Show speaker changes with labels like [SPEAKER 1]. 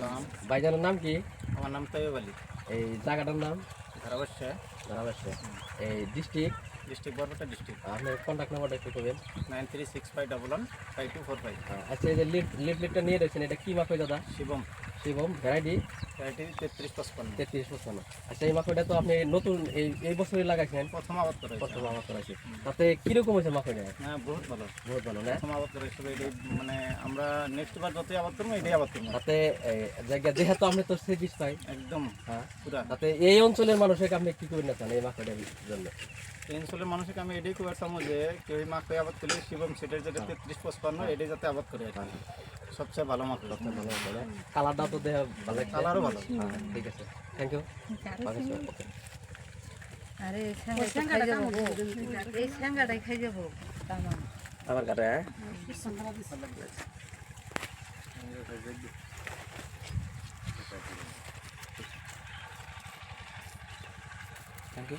[SPEAKER 1] সালাম।
[SPEAKER 2] ভাইজানের নাম কি?
[SPEAKER 1] আমার নাম তৈয়ব আলী।
[SPEAKER 2] এই জায়গাটার নাম?
[SPEAKER 1] ধারাবাসা
[SPEAKER 2] ধারাবাসা। এই ডিস্ট্রিক্ট?
[SPEAKER 1] District Barpeta district.
[SPEAKER 2] আপনার কন্ট্যাক্ট নাম্বারটা একটু করবেন।
[SPEAKER 1] 9365115245।
[SPEAKER 2] আচ্ছা, এই যে লিফলেটটা নিয়ে রয়েছেন, এটা কি মাকড় দাদা?
[SPEAKER 1] শিবম।
[SPEAKER 2] শিবম ভ্যারাইটি?
[SPEAKER 1] ভ্যারাইটি 3355।
[SPEAKER 2] 3355। আচ্ছা, এই মাকড়টা তো আপনি নতুন এই বছরই লাগাইছেন?
[SPEAKER 1] প্রথম আবাদ করা হয়েছে।
[SPEAKER 2] প্রথম আবাদ করাইছে। তাতে কিরকম হয়েছে মাকড়টা?
[SPEAKER 1] হ্যাঁ, বহুত ভালো।
[SPEAKER 2] বহুত ভালো না?
[SPEAKER 1] প্রথম আবাদ করা হিসেবে এটাই মানে আমরা নেক্সট বার যতই আবাদ করবো এটাই আবাদ করবো।
[SPEAKER 2] তাতে জায়গা যেহেতু আপনি তো সেভিস পাই
[SPEAKER 1] একদম
[SPEAKER 2] হ্যাঁ,
[SPEAKER 1] পুরা।
[SPEAKER 2] তাতে এই অঞ্চলের মানুষকে আপনি কি করে না চান এই মাকড়ের জন্য?
[SPEAKER 1] এই অঞ্চলের মানুষকে আমি এটাই খুব একটা যে কেউ মাকে আবাদ করলে শিবম সেটের যেটা 3355 এটাই যাতে আবাদ করে আর কি। সবচেয়ে ভালো মাকে।
[SPEAKER 2] সবচেয়ে ভালো হবে। কালারটা তো দেহ ভালো লাগছে।
[SPEAKER 1] কালারও ভালো।
[SPEAKER 2] হ্যাঁ, ঠিক আছে, থ্যাংক ইউ।
[SPEAKER 3] আরে এই স্যাঙ্গাটাই খাই যাবো তামাম।
[SPEAKER 2] আমার কাছে থ্যাংক ইউ।